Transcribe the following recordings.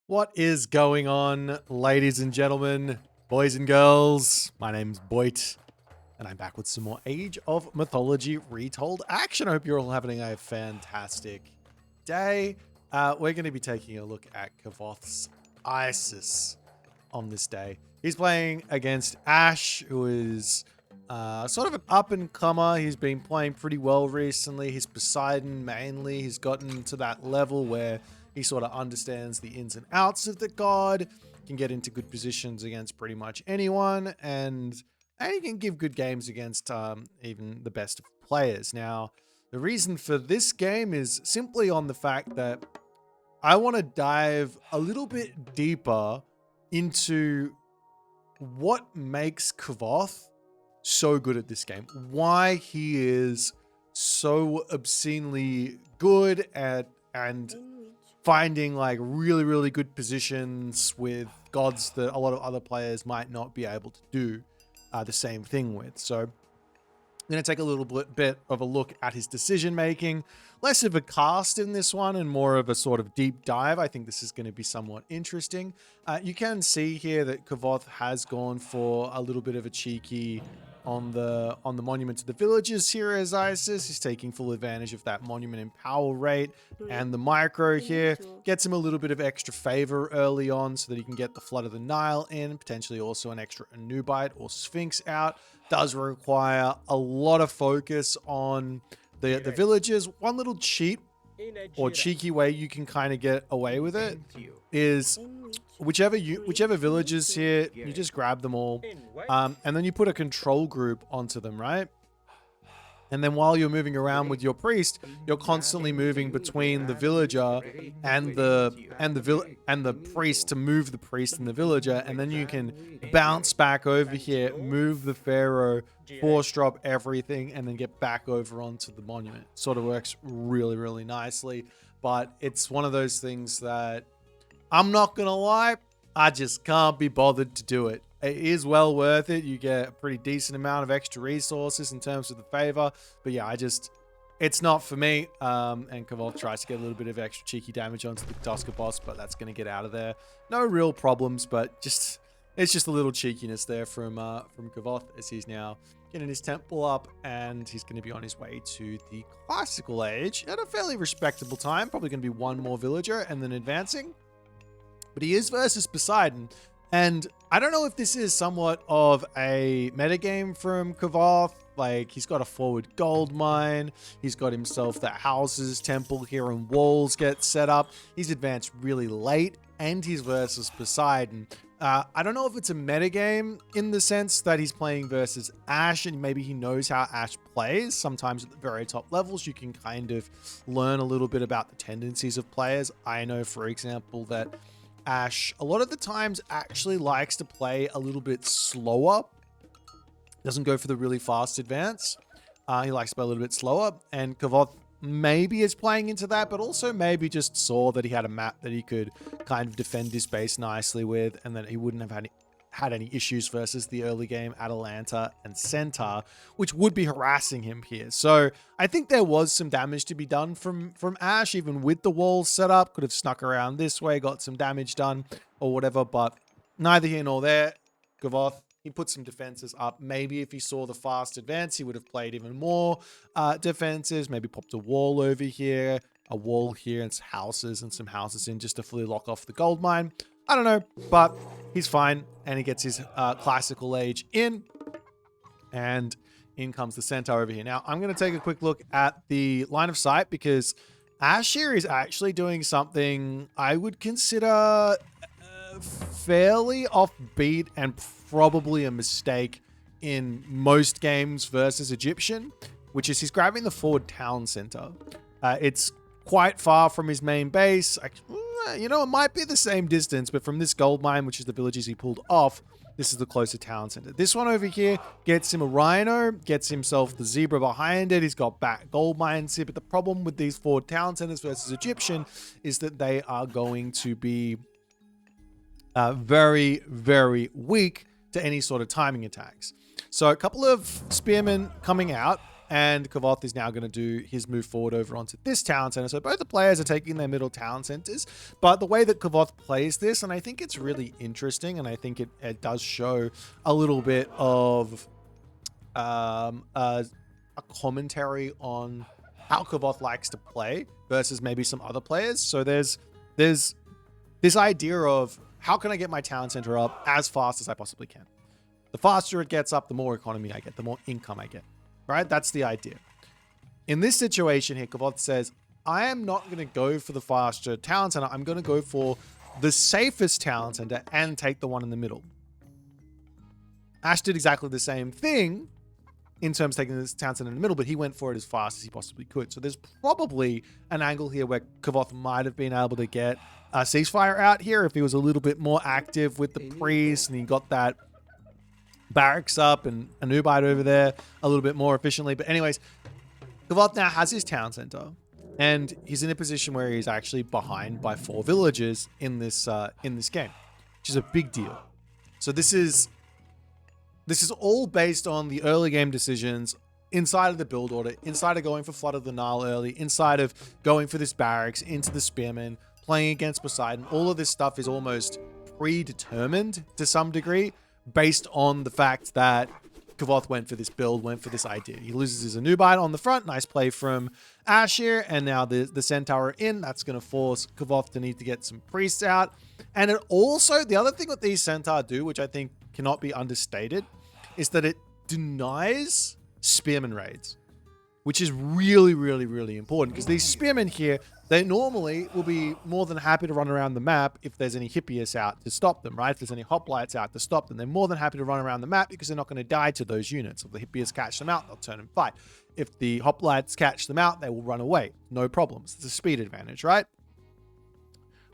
What is going on, ladies and gentlemen, boys and girls? My name's Boit, and I'm back with some more Age of Mythology Retold action. I hope you're all having a fantastic day. We're going to be taking a look at Kvoth's Isis on this day. He's playing against Ash, who is sort of an up-and-comer. He's been playing pretty well recently. He's Poseidon mainly. He's gotten to that level where he sort of understands the ins and outs of the god, can get into good positions against pretty much anyone, and he can give good games against even the best of players. Now, the reason for this game is simply on the fact that I want to dive a little bit deeper into what makes Kvoth so good at this game, why he is so obscenely good at and finding like really good positions with gods that a lot of other players might not be able to do the same thing with. So I'm going to take a little bit of a look at his decision making, less of a cast in this one and more of a sort of deep dive. I think this is going to be somewhat interesting. You can see here that Kvoth has gone for a little bit of a cheeky on the monument to the villagers here as Isis. He's taking full advantage of that monument in power rate, and the micro here gets him a little bit of extra favor early on so that he can get the Flood of the Nile in, potentially also an extra Anubite or Sphinx out. Does require a lot of focus on the villagers. One little cheat or cheeky way you can kind of get away with it is whichever villagers here, you just grab them all, and then you put a control group onto them, right? And then while you're moving around with your priest, you're constantly moving between the villager and the priest to move the priest and the villager, and then you can bounce back over here, move the pharaoh, force drop everything, and then get back over onto the monument. Sort of works really nicely, but it's one of those things that I'm not gonna lie, I just can't be bothered to do it. It is well worth it. You get a pretty decent amount of extra resources in terms of the favor. But yeah, it's not for me. And Kvoth tries to get a little bit of extra cheeky damage onto the Tusker boss, but that's going to get out of there. No real problems, but it's just a little cheekiness there from Kvoth as he's now getting his temple up, and he's going to be on his way to the classical age at a fairly respectable time. Probably going to be one more villager and then advancing. But he is versus Poseidon. And I don't know if this is somewhat of a metagame from Kvoth. Like, he's got a forward gold mine. He's got himself that houses, temple here, and walls get set up. He's advanced really late, and he's versus Poseidon. I don't know if it's a metagame in the sense that he's playing versus Ash, and maybe he knows how Ash plays. Sometimes at the very top levels, you can kind of learn a little bit about the tendencies of players. I know, for example, that Ash, a lot of the times, actually likes to play a little bit slower. Doesn't go for the really fast advance. He likes to play a little bit slower. And Kvoth maybe is playing into that, but also maybe just saw that he had a map that he could kind of defend his base nicely with, and that he wouldn't have had any issues versus the early game Atalanta and Centaur, which would be harassing him here. So I think there was some damage to be done from Ash, even with the walls set up. Could have snuck around this way, got some damage done or whatever, but neither here nor there. Kvoth, he put some defenses up. Maybe if he saw the fast advance, he would have played even more defenses. Maybe popped a wall over here, a wall here, and some houses in just to fully lock off the gold mine. I don't know, but he's fine, and he gets his classical age in, and in comes the Centaur over here. Now, I'm going to take a quick look at the line of sight, because Ash here is actually doing something I would consider fairly offbeat and probably a mistake in most games versus Egyptian, which is he's grabbing the forward town center. It's quite far from his main base. You know, it might be the same distance, but from this gold mine, which is the villages he pulled off, this is the closer town center. This one over here gets him a rhino, gets himself the zebra behind it. He's got back gold mines here, but the problem with these four town centers versus Egyptian is that they are going to be very weak to any sort of timing attacks. So a couple of spearmen coming out. And Kvoth is now going to do his move forward over onto this town center. So both the players are taking their middle town centers. But the way that Kvoth plays this, and I think it's really interesting, and I think it does show a little bit of a commentary on how Kvoth likes to play versus maybe some other players. So there's this idea of how can I get my town center up as fast as I possibly can. The faster it gets up, the more economy I get, the more income I get, right? That's the idea. In this situation here, Kvoth says, I am not going to go for the faster town center. I'm going to go for the safest town center and take the one in the middle. Ash did exactly the same thing in terms of taking this town center in the middle, but he went for it as fast as he possibly could. So there's probably an angle here where Kvoth might have been able to get a ceasefire out here if he was a little bit more active with the priest and he got that barracks up and a Nubite over there a little bit more efficiently. But anyways, Kvoth now has his town center and he's in a position where he's actually behind by 4 villagers in this game, which is a big deal. So this is all based on the early game decisions inside of the build order, inside of going for Flood of the Nile early, inside of going for this barracks, into the Spearman, playing against Poseidon. All of this stuff is almost predetermined to some degree based on the fact that Kvoth went for this build, went for this idea. He loses his Anubite on the front. Nice play from Ash here. And now the Centaur are in. That's going to force Kvoth to need to get some priests out. And it also, the other thing that these Centaur do, which I think cannot be understated, is that it denies Spearman raids, which is really, really, really important because these Spearmen here, they normally will be more than happy to run around the map if there's any Hippias out to stop them, right? If there's any hoplites out to stop them, they're more than happy to run around the map because they're not going to die to those units. If the Hippias catch them out, they'll turn and fight. If the hoplites catch them out, they will run away. No problems. It's a speed advantage, right?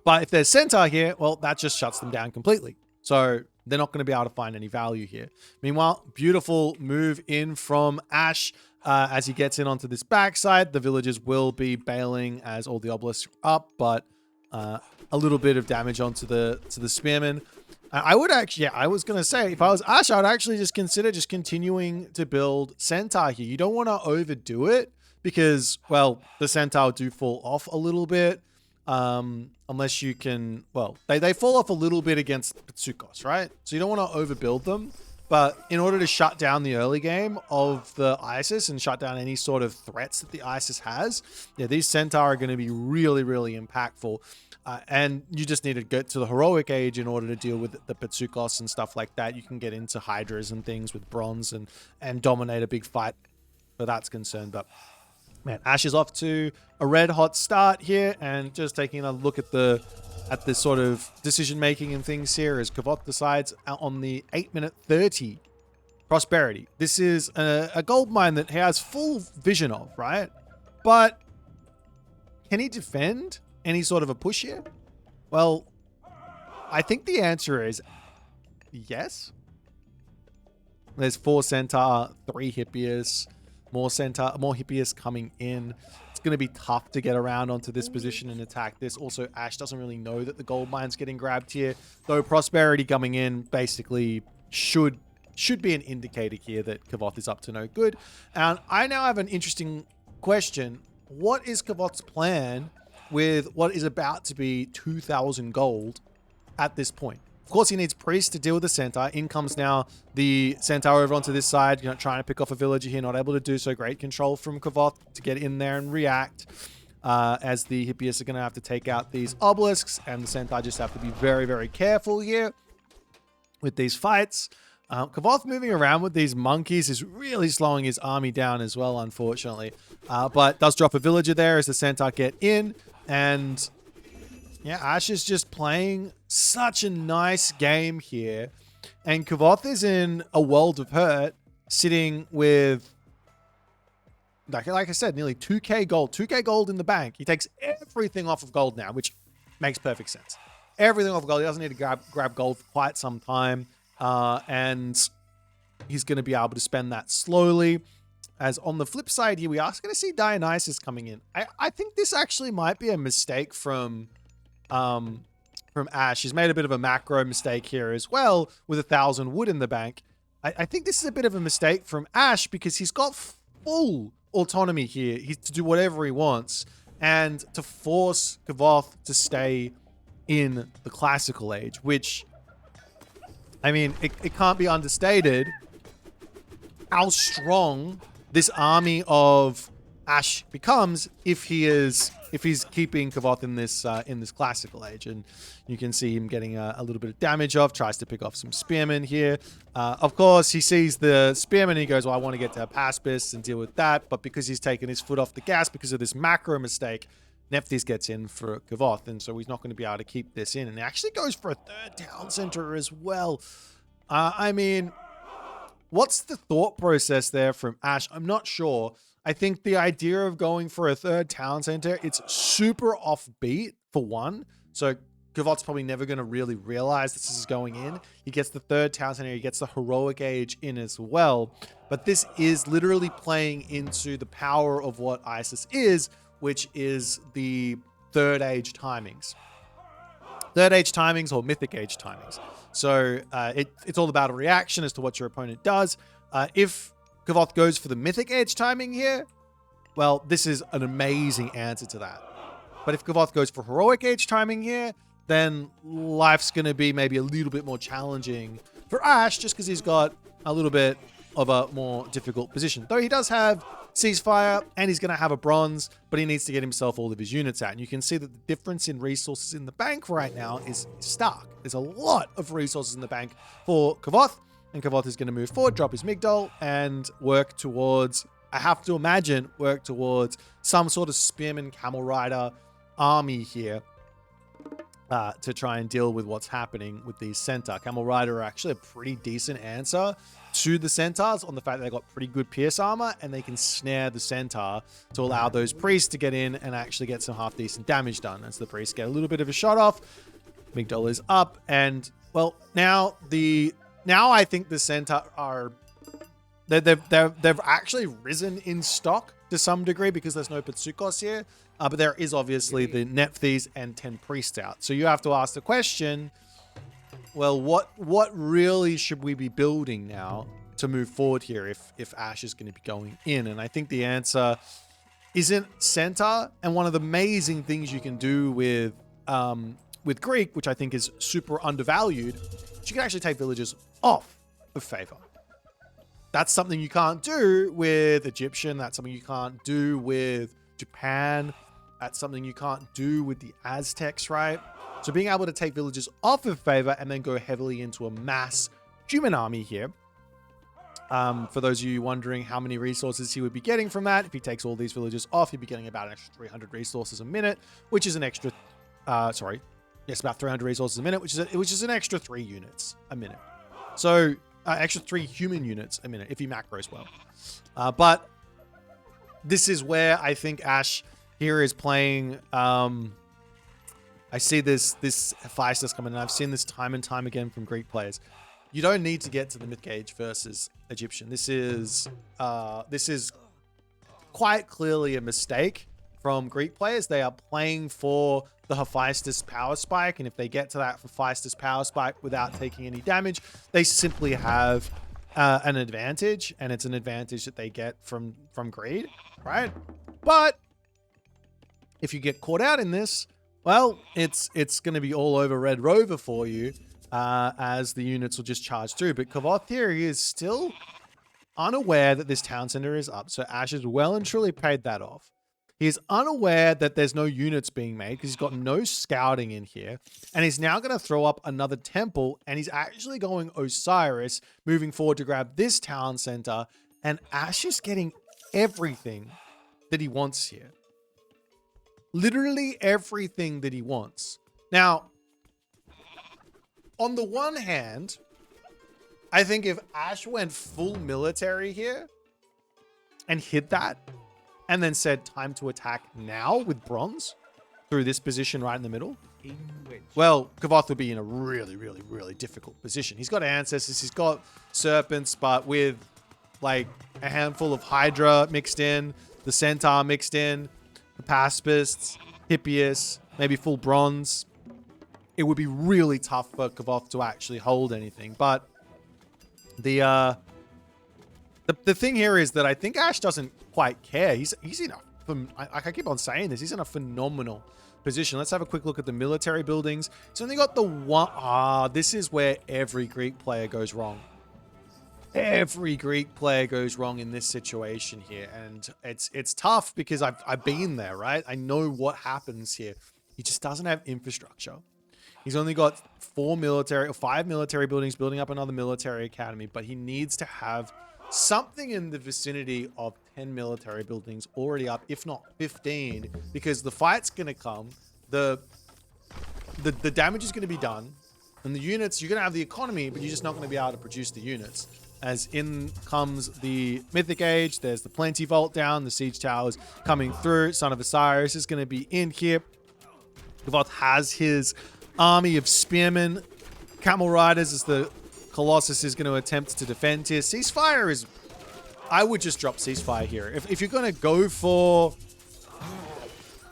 But if there's Centaur here, well, that just shuts them down completely. So they're not going to be able to find any value here. Meanwhile, beautiful move in from Ash as he gets in onto this backside. The villagers will be bailing as all the obelisks are up, but a little bit of damage onto the Spearman. I would actually, yeah, I was going to say, if I was Ash, I would actually just consider just continuing to build Centaur here. You don't want to overdo it because, well, the Centaur do fall off a little bit. Unless you can, well, they fall off a little bit against Pitsukos, right? So you don't want to overbuild them. But in order to shut down the early game of the Isis and shut down any sort of threats that the Isis has, yeah, these Centaur are going to be really, really impactful. And you just need to get to the heroic age in order to deal with the Pitsukos and stuff like that. You can get into Hydras and things with bronze and dominate a big fight where that's concerned. But man, Ash is off to a red hot start here and just taking a look at the sort of decision making and things here as Kvoth decides on the 8-minute 30 prosperity. This is a gold mine that he has full vision of, right? But can he defend any sort of a push here? Well, I think the answer is yes. There's 4 Centaur, 3 Hippias. More Centaur, more Hippias coming in. It's going to be tough to get around onto this position and attack this. Also, Ash doesn't really know that the gold mine's getting grabbed here. Though Prosperity coming in basically should be an indicator here that Kvoth is up to no good. And I now have an interesting question. What is Kvoth's plan with what is about to be 2,000 gold at this point? Of course, he needs priests to deal with the Centaur. In comes now the Centaur over onto this side, trying to pick off a villager here, not able to do so. Great control from Kvoth to get in there and react as the Hippias are going to have to take out these obelisks, and the Centaur just have to be very, very careful here with these fights. Kvoth moving around with these monkeys is really slowing his army down as well, unfortunately. But does drop a villager there as the Centaur get in, and yeah, Ash is just playing such a nice game here. And Kvoth is in a world of hurt, sitting with, like I said, nearly 2k gold. 2k gold in the bank. He takes everything off of gold now, which makes perfect sense. Everything off of gold. He doesn't need to grab gold for quite some time. And he's going to be able to spend that slowly. As on the flip side here, we are going to see Dionysus coming in. I think this actually might be a mistake from Ash. He's made a bit of a macro mistake here as well with 1,000 wood in the bank. I think this is a bit of a mistake from Ash because he's got full autonomy here. He's to do whatever he wants and to force Kvoth to stay in the classical age, which, I mean, it can't be understated how strong this army of Ash becomes if he's keeping Kvoth in this classical age. And you can see him getting a little bit of damage off, tries to pick off some spearmen here. Of course, he sees the spearmen and he goes, well, I want to get to Paspis and deal with that. But because he's taken his foot off the gas because of this macro mistake, Nephthys gets in for Kvoth, and so he's not going to be able to keep this in. And he actually goes for a third town center as well. I mean, what's the thought process there from Ash? I'm not sure. I think the idea of going for a third town center, it's super offbeat for one. So Kvoth's probably never going to really realize this is going in. He gets the third town center, he gets the heroic age in as well. But this is literally playing into the power of what Isis is, which is the third age timings. Third age timings or mythic age timings. So it's all about a reaction as to what your opponent does. If Kvoth goes for the mythic age timing here, well, this is an amazing answer to that. But if Kvoth goes for heroic age timing here, then life's going to be maybe a little bit more challenging for Ash, just because he's got a little bit of a more difficult position. Though he does have ceasefire and he's going to have a bronze, but he needs to get himself all of his units out. And you can see that the difference in resources in the bank right now is stark. There's a lot of resources in the bank for Kvoth, and Kvoth is going to move forward, drop his Migdol, and work towards, I have to imagine, work towards some sort of spearman camel rider army here to try and deal with what's happening with these centaur. Camel rider are actually a pretty decent answer to the centaurs on the fact that they've got pretty good pierce armor and they can snare the centaur to allow those priests to get in and actually get some half decent damage done. As the priests get a little bit of a shot off, Migdol is up, and well, now I think the centaur are they've actually risen in stock to some degree because there's no Patsukos here, but there is obviously the Nephthys and 10 priests out. So you have to ask the question, well, what really should we be building now to move forward here if Ash is going to be going in? And I think the answer isn't centaur. And one of the amazing things you can do with Greek, which I think is super undervalued, is you can actually take villages off of favor. That's something you can't do with Egyptian. That's something you can't do with Japan. That's something you can't do with the Aztecs, right? So being able to take villages off of favor and then go heavily into a mass human army here. For those of you wondering how many resources he would be getting from that, if he takes all these villages off, he'd be getting about an extra 300 resources a minute, which is an extra, about 300 resources a minute, which is an extra 3 units a minute. So extra 3 human units a minute if he macros well. But this is where I think Ash here is playing. I see this Hephaestus coming, and I've seen this time and time again from Greek players. You don't need to get to the Mythic Age versus Egyptian. This is quite clearly a mistake from Greek players. They are playing for the Hephaestus power spike, and if they get to that Hephaestus power spike without taking any damage, they simply have an advantage, and it's an advantage that they get from greed, right? But if you get caught out in this, well, it's going to be all over Red Rover for you, as the units will just charge through. But Kvoth here is still unaware that this town center is up, so Ash has well and truly paid that off. He is unaware that there's no units being made because he's got no scouting in here. And he's now going to throw up another temple, and he's actually going Osiris, moving forward to grab this town center. And Ash is getting everything that he wants here. Literally everything that he wants. Now, on the one hand, I think if Ash went full military here and hit that, and then said time to attack now with bronze through this position right in the middle, well, Kvoth would be in a really, really, really difficult position. He's got ancestors, he's got serpents, but with like a handful of Hydra mixed in, the Centaur mixed in, the Paspists, Hippias, maybe full bronze, it would be really tough for Kvoth to actually hold anything. But the The thing here is that I think Ash doesn't quite care. He's in I keep on saying this. He's in a phenomenal position. Let's have a quick look at the military buildings. He's only got the one. This is where every Greek player goes wrong. Every Greek player goes wrong in this situation here, and it's tough because I've been there, right? I know what happens here. He just doesn't have infrastructure. He's only got 5 military buildings, building up another military academy, but he needs to have something in the vicinity of 10 military buildings already up, if not 15, because the fight's gonna come, the damage is gonna be done, and the units, you're gonna have the economy, but you're just not gonna be able to produce the units. As in comes the Mythic Age, there's the Plenty Vault down, the Siege Towers coming through, Son of Osiris is gonna be in here. Kvoth has his army of spearmen, camel riders as the Colossus is going to attempt to defend here. Ceasefire is... I would just drop Ceasefire here. If you're going to go for...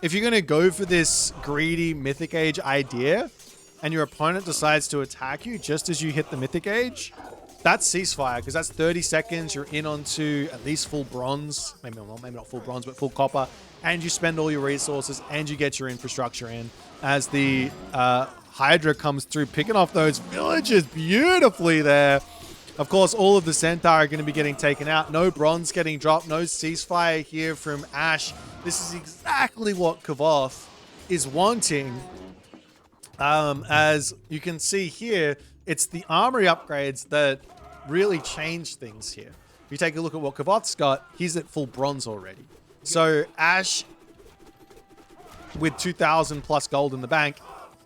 If you're going to go for this greedy Mythic Age idea, and your opponent decides to attack you just as you hit the Mythic Age, that's Ceasefire, because that's 30 seconds. You're in onto at least full bronze. Maybe not full bronze, but full copper. And you spend all your resources, and you get your infrastructure in. As the Hydra comes through, picking off those villages beautifully there. Of course, all of the Centaur are going to be getting taken out. No bronze getting dropped. No Ceasefire here from Ash. This is exactly what Kvoth is wanting. As you can see here, it's the armory upgrades that really change things here. If you take a look at what Kvoth's got, he's at full bronze already. So Ash, with 2,000 plus gold in the bank,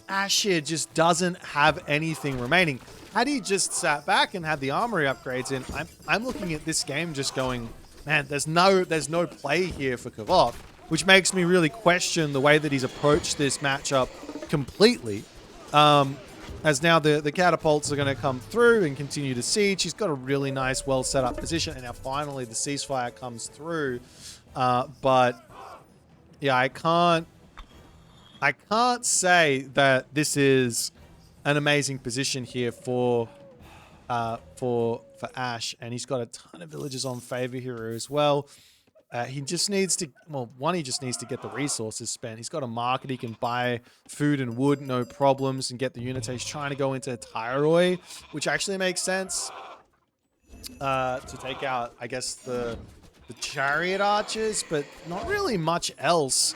Ash here just doesn't have anything remaining. Had he just sat back and had the armory upgrades in, I'm looking at this game just going, man, there's no play here for Kvoth, which makes me really question the way that he's approached this matchup completely. As now the catapults are going to come through and continue to siege. He's got a really nice, well set up position, and now finally the ceasefire comes through. But yeah, I can't say that this is an amazing position here for Ash, and he's got a ton of villagers on favor here as well. He just needs to, he just needs to get the resources spent. He's got a market. He can buy food and wood, no problems, and get the units. He's trying to go into Tyroi, which actually makes sense to take out, I guess, the chariot archers, but not really much else.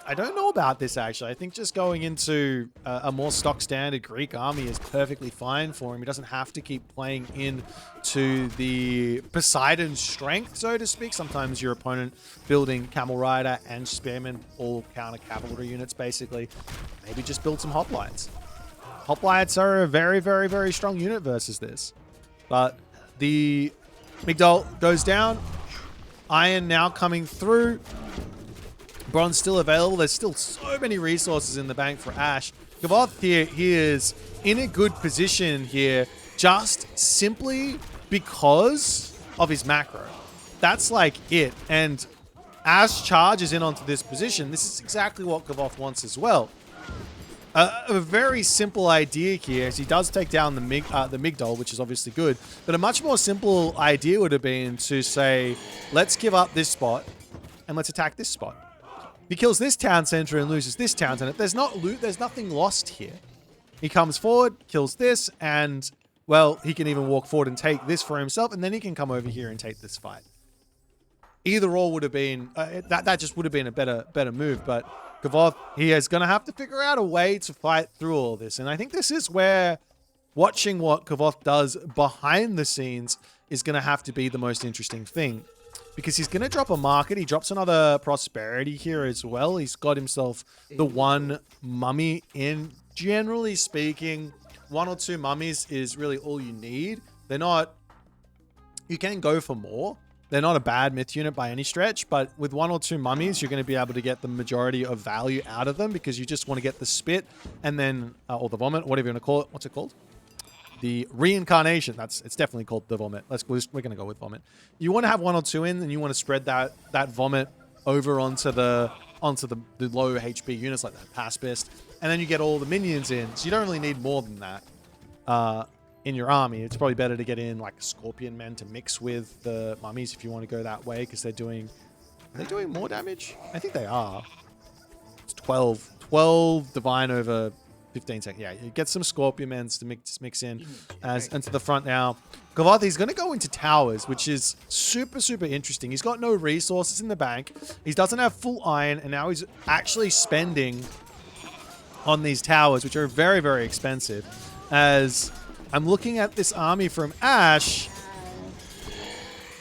I don't know about this, actually. I think just going into a more stock standard Greek army is perfectly fine for him. He doesn't have to keep playing into the Poseidon strength, so to speak. Sometimes your opponent building Camel Rider and Spearmen, all counter cavalry units, basically. Maybe just build some hoplites. Hoplites are a very, very, very strong unit versus this. But the Migdol goes down. Iron now coming through. Bronze still available. There's still so many resources in the bank for Ash. Kvoth here, he is in a good position here just simply because of his macro. That's like it. And Ash charges in onto this position. This is exactly what Kvoth wants as well. A very simple idea here, as he does take down the Migdol, which is obviously good. But a much more simple idea would have been to say, let's give up this spot and let's attack this spot. He kills this town center and loses this town center. There's nothing lost here. He comes forward, kills this, and, well, he can even walk forward and take this for himself, and then he can come over here and take this fight. Either or would have been, that just would have been a better move, but Kvoth, he is going to have to figure out a way to fight through all this. And I think this is where watching what Kvoth does behind the scenes is going to have to be the most interesting thing. Because he's going to drop a market. He drops another prosperity here as well. He's got himself the one mummy in. Generally speaking, 1 or 2 mummies is really all you need. They're not... You can go for more. They're not a bad myth unit by any stretch, but with 1 or 2 mummies, you're going to be able to get the majority of value out of them because you just want to get the spit and then, or the vomit, whatever you want to call it. What's it called? The reincarnation. It's definitely called the vomit. We're going to go with vomit. You want to have 1 or 2 in, and you want to spread that vomit over onto the low HP units like that Paspist, and then you get all the minions in. So you don't really need more than that. in your army. It's probably better to get in like Scorpion Men to mix with the mummies if you want to go that way, because they're doing... Are they doing more damage? I think they are. It's 12 divine over 15 seconds. Yeah, you get some Scorpion Men to mix in as into the front now. Kvoth, he's going to go into towers, which is super, super interesting. He's got no resources in the bank. He doesn't have full iron, and now he's actually spending on these towers, which are very, very expensive. As I'm looking at this army from Ashe,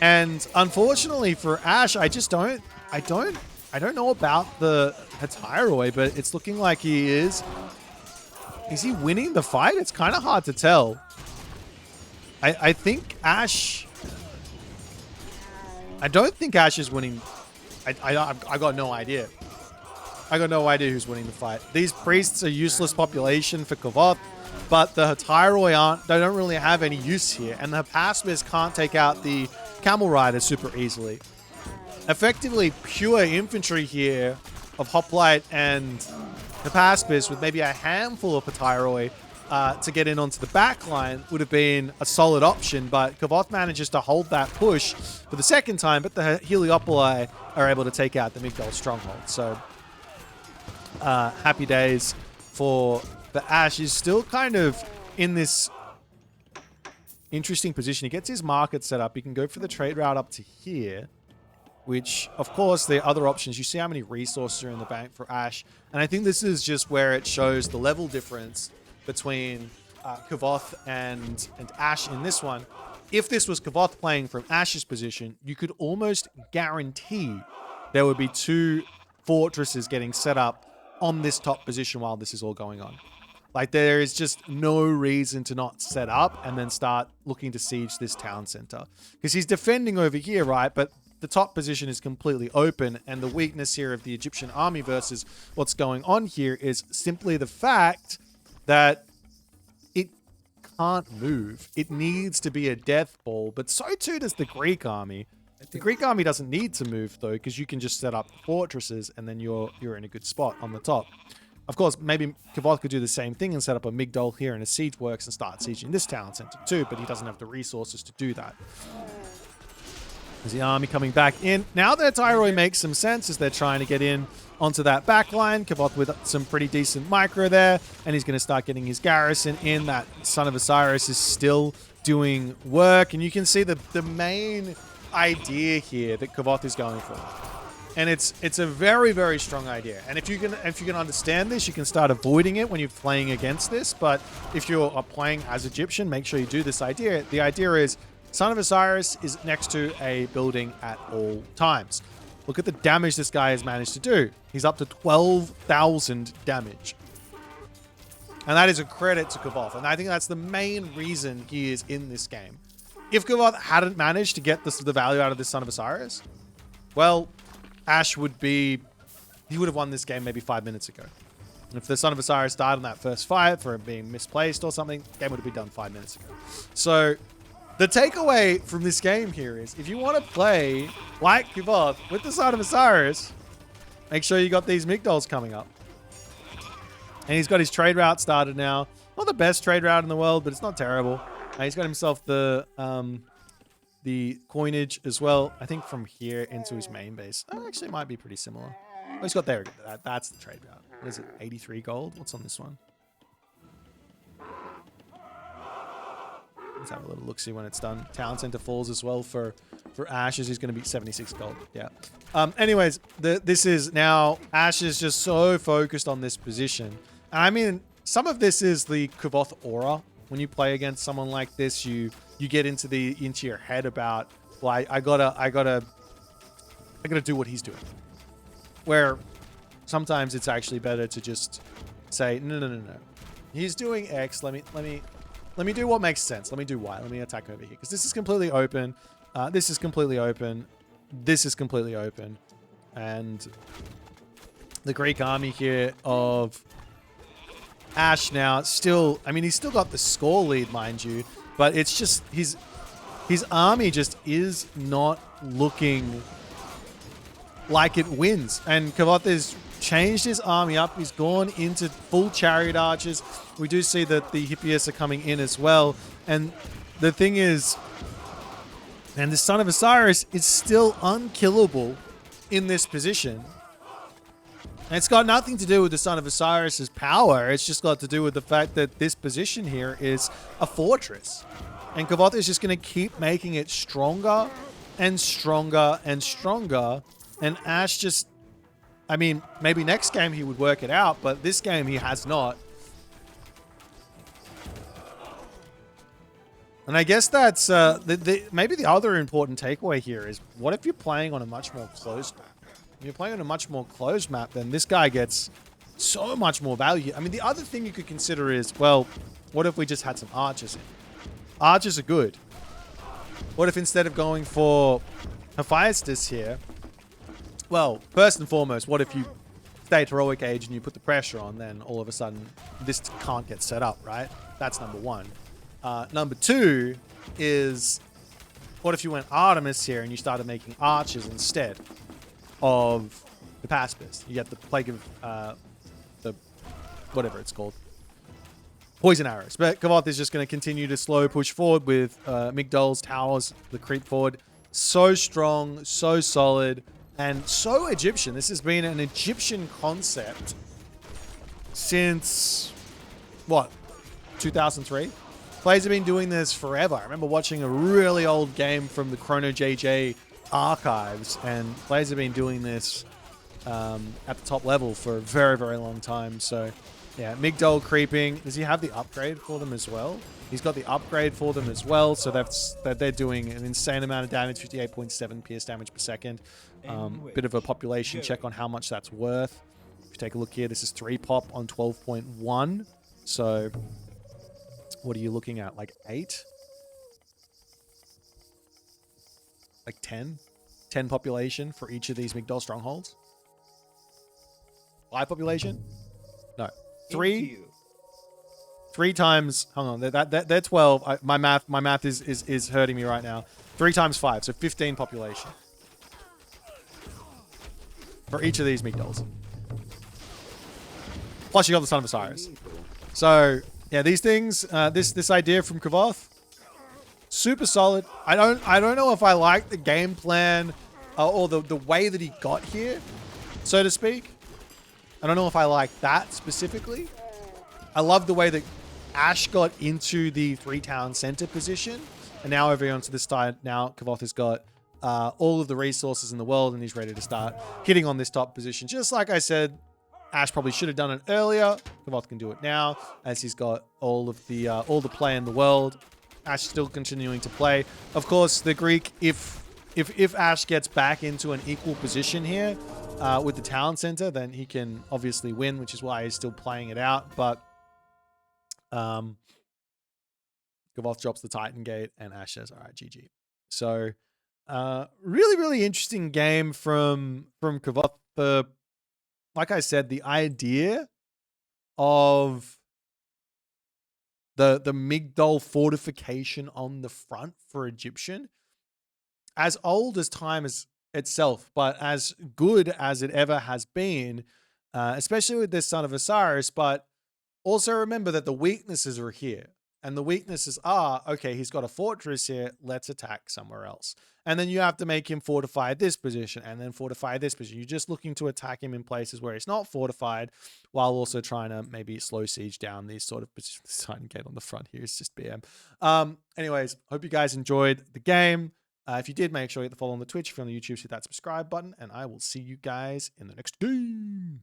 and unfortunately for Ashe, I don't know about the Hatyroi, but it's looking like he is. Is he winning the fight? It's kind of hard to tell. I think Ashe... I don't think Ashe is winning. I got no idea. I got no idea who's winning the fight. These priests are useless population for Kvoth, but the Hatyroi they don't really have any use here, and the pacifists can't take out the camel riders super easily. Effectively, pure infantry here of Hoplite and the pacifists with maybe a handful of Hatyroi to get in onto the back line would have been a solid option, but Kvoth manages to hold that push for the second time, but the Heliopoli are able to take out the Migdol stronghold. So happy days for Ashe. He's still kind of in this interesting position. He gets his market set up. He can go for the trade route up to here, which, of course, the other options, you see how many resources are in the bank for Ashe. And I think this is just where it shows the level difference between Kvoth and Ashe in this one. If this was Kvoth playing from Ashe's position, you could almost guarantee there would be 2 fortresses getting set up on this top position while this is all going on. Like, there is just no reason to not set up and then start looking to siege this town center. Because he's defending over here, right? But the top position is completely open, and the weakness here of the Egyptian army versus what's going on here is simply the fact that it can't move. It needs to be a death ball, but so too does the Greek army. The Greek army doesn't need to move, though, because you can just set up fortresses, and then you're in a good spot on the top. Of course, maybe Kvoth could do the same thing and set up a Migdol here and a siege works and start sieging this town center too, but he doesn't have the resources to do that. There's the army coming back in. Now that Hatyroi makes some sense as they're trying to get in onto that back line. Kvoth with some pretty decent micro there, and he's going to start getting his garrison in. That Son of Osiris is still doing work, and you can see the main idea here that Kvoth is going for. And it's a very, very strong idea. And if you can understand this, you can start avoiding it when you're playing against this. But if you're playing as Egyptian, make sure you do this idea. The idea is Son of Osiris is next to a building at all times. Look at the damage this guy has managed to do. He's up to 12,000 damage. And that is a credit to Kvoth. And I think that's the main reason he is in this game. If Kvoth hadn't managed to get the value out of this Son of Osiris, well, Ashe would have won this game maybe 5 minutes ago. And if the Son of Osiris died on that first fight for being misplaced or something, the game would have been done 5 minutes ago. So the takeaway from this game here is, if you want to play like Kvoth with the Son of Osiris, make sure you got these Migdols coming up. And he's got his trade route started now. Not the best trade route in the world, but it's not terrible. He's got himself the coinage as well. I think from here into his main base. Actually, it might be pretty similar. Oh, he's got there. That's the trade route. What is it? 83 gold? What's on this one? Let's have a little look-see when it's done. Town center falls as well for Ashe. He's going to be 76 gold. Yeah. Anyways, this is now... Ashe is just so focused on this position. And I mean, some of this is the Kvoth aura. When you play against someone like this, you get into your head about, well, I gotta do what he's doing. Where sometimes it's actually better to just say, no. He's doing X. Let me do what makes sense. Let me do Y. Let me attack over here, because this is completely open. This is completely open. This is completely open, and the Greek army here of Ashe now still, I mean, he's still got the score lead, mind you, but it's just his army just is not looking like it wins. And Kvoth is changed his army up. He's gone into full chariot archers. We do see that the Hippias are coming in as well. And the thing is, and the Son of Osiris is still unkillable in this position. And it's got nothing to do with the Son of Osiris's power. It's just got to do with the fact that this position here is a fortress. And Kvoth is just going to keep making it stronger and stronger and stronger. And Ash just, I mean, maybe next game he would work it out, but this game he has not. And I guess that's maybe the other important takeaway here is, what if you're playing on a much more closed map? If you're playing on a much more closed map, then this guy gets so much more value. I mean, the other thing you could consider is, well, what if we just had some archers in? Archers are good. What if instead of going for Hephaestus here, well, first and foremost, what if you stayed heroic age and you put the pressure on, then all of a sudden this can't get set up, right? That's number one. Number two is, what if you went Artemis here and you started making archers instead of the pacifist? You get the plague of the whatever it's called, poison arrows. But Kvoth is just going to continue to slow push forward with Migdol's towers, the creep forward. So strong, so solid, and so Egyptian. This has been an Egyptian concept since, what, 2003? Players have been doing this forever. I remember watching a really old game from the Chrono JJ archives, and players have been doing this at the top level for a very, very long time. So, yeah, Migdol creeping. Does he have the upgrade for them as well? He's got the upgrade for them as well. So they're doing an insane amount of damage, 58.7 pierce damage per second. Bit of a population check on how much that's worth. If you take a look here, this is 3 pop on 12.1. So what are you looking at? Like 8? Like 10? 10 population for each of these Migdol strongholds? 5 population? No. 3? 3 times, hang on, they're 12. My math is hurting me right now. 3 times 5, so 15 population for each of these Migdols. Plus you got the Son of Osiris. So yeah, these things, this idea from Kvoth, super solid. I don't know if I like the game plan or the way that he got here, so to speak. I don't know if I like that specifically. I love the way that Ash got into the 3-town center position, and now over onto this side. Now Kvoth has got all of the resources in the world, and he's ready to start hitting on this top position. Just like I said, Ash probably should have done it earlier. Kvoth can do it now, as he's got all the play in the world. Ash still continuing to play. Of course, the Greek, if Ash gets back into an equal position here with the town center, then he can obviously win, which is why he's still playing it out. But Kvoth drops the Titan Gate, and Ash says, all right, GG. So really, really interesting game from Kvoth. Like I said, the idea of the Migdol fortification on the front for Egyptian, as old as time as itself, but as good as it ever has been, especially with this Son of Osiris. But also remember that the weaknesses are here. And the weaknesses are, okay, he's got a fortress here, let's attack somewhere else. And then you have to make him fortify this position and then fortify this position. You're just looking to attack him in places where he's not fortified, while also trying to maybe slow siege down these sort of positions. The Titan Gate on the front here is just BM. Anyways, hope you guys enjoyed the game. If you did, make sure you hit the follow on the Twitch. If you're on the YouTube, hit that subscribe button, and I will see you guys in the next game.